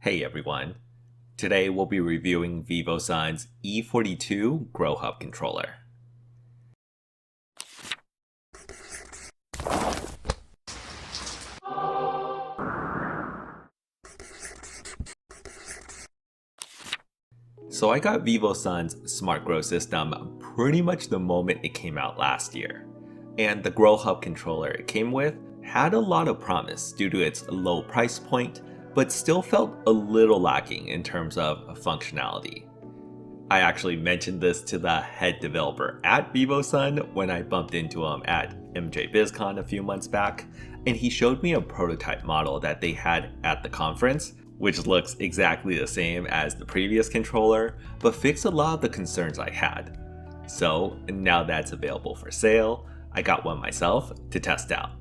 Hey everyone, today we'll be reviewing Vivosun's E42 GrowHub controller. So I got Vivosun's smart grow system pretty much the moment it came out last year. And the GrowHub controller it came with had a lot of promise due to its low price point, but still felt a little lacking in terms of functionality. I actually mentioned this to the head developer at Vivosun when I bumped into him at MJBizCon a few months back, and he showed me a prototype model that they had at the conference, which looks exactly the same as the previous controller, but fixed a lot of the concerns I had. So now that's available for sale, I got one myself to test out.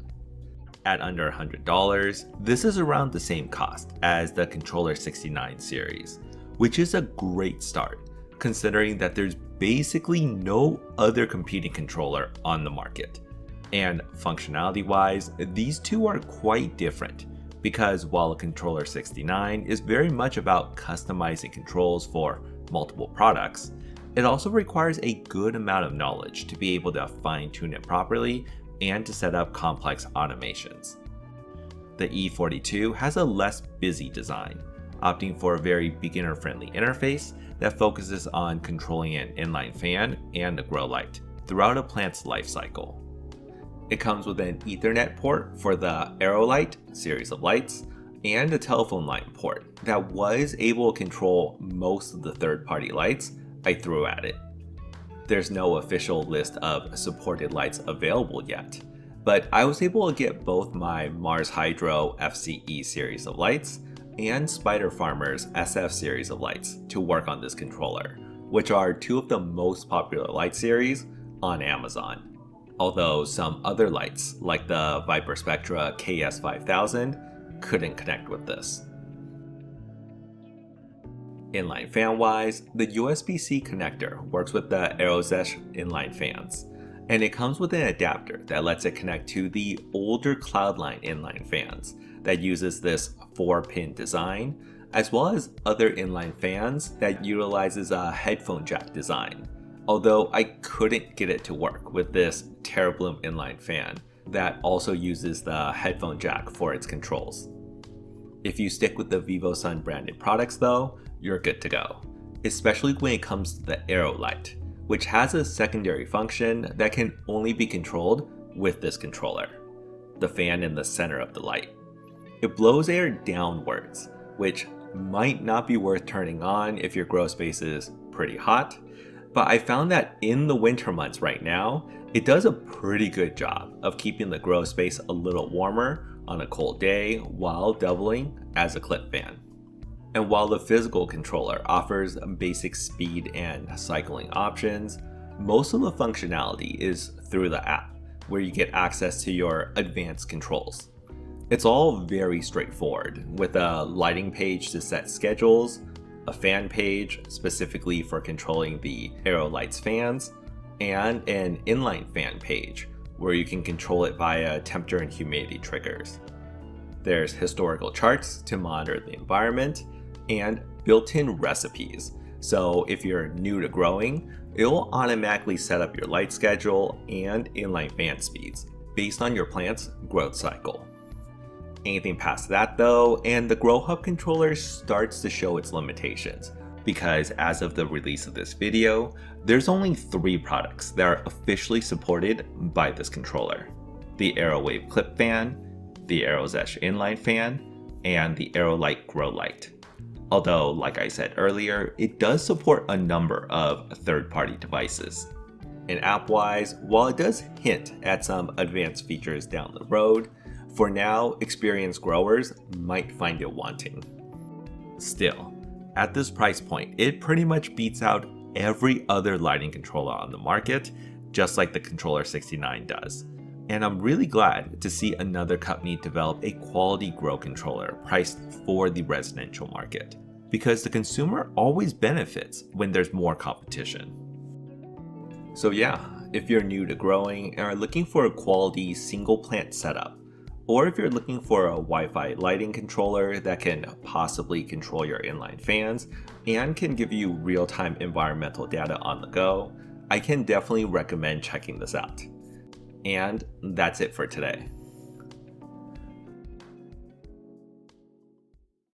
At under $100, this is around the same cost as the Controller 69 series, which is a great start considering that there's basically no other competing controller on the market. And functionality wise, these two are quite different because while a Controller 69 is very much about customizing controls for multiple products, it also requires a good amount of knowledge to be able to fine-tune it properly and to set up complex automations. The E42 has a less busy design, opting for a very beginner-friendly interface that focuses on controlling an inline fan and a grow light throughout a plant's life cycle. It comes with an Ethernet port for the AeroLight series of lights and a telephone line port that was able to control most of the third-party lights I threw at it. There's no official list of supported lights available yet, but I was able to get both my Mars Hydro FCE series of lights and Spider Farmer's SF series of lights to work on this controller, which are two of the most popular light series on Amazon. Although some other lights, like the Viper Spectra KS5000, couldn't connect with this. Inline fan wise, the USB-C connector works with the AeroZesh inline fans, and it comes with an adapter that lets it connect to the older Cloudline inline fans that uses this 4-pin design, as well as other inline fans that utilizes a headphone jack design, although I couldn't get it to work with this Terabloom inline fan that also uses the headphone jack for its controls. If you stick with the Vivosun branded products though, you're good to go, especially when it comes to the AeroLight, which has a secondary function that can only be controlled with this controller, the fan in the center of the light. It blows air downwards, which might not be worth turning on if your grow space is pretty hot, but I found that in the winter months right now, it does a pretty good job of keeping the grow space a little warmer on a cold day while doubling as a clip fan. And while the physical controller offers basic speed and cycling options, most of the functionality is through the app, where you get access to your advanced controls. It's all very straightforward, with a lighting page to set schedules, a fan page specifically for controlling the AeroLight's fans, and an inline fan page where you can control it via temperature and humidity triggers. There's historical charts to monitor the environment, and built-in recipes, so if you're new to growing, it'll automatically set up your light schedule and inline fan speeds based on your plant's growth cycle. Anything past that though, and the GrowHub controller starts to show its limitations, because as of the release of this video, there's only 3 products that are officially supported by this controller: the AeroWave Clip Fan, the AeroZesh Inline Fan, and the AeroLight Grow Light. Although, like I said earlier, it does support a number of third-party devices. And app-wise, while it does hint at some advanced features down the road, for now, experienced growers might find it wanting. Still, at this price point, it pretty much beats out every other lighting controller on the market, just like the Controller 69 does. And I'm really glad to see another company develop a quality grow controller priced for the residential market, because the consumer always benefits when there's more competition. So yeah, if you're new to growing and are looking for a quality single plant setup, Or if you're looking for a Wi-Fi lighting controller that can possibly control your inline fans and can give you real-time environmental data on the go, I can definitely recommend checking this out. And that's it for today.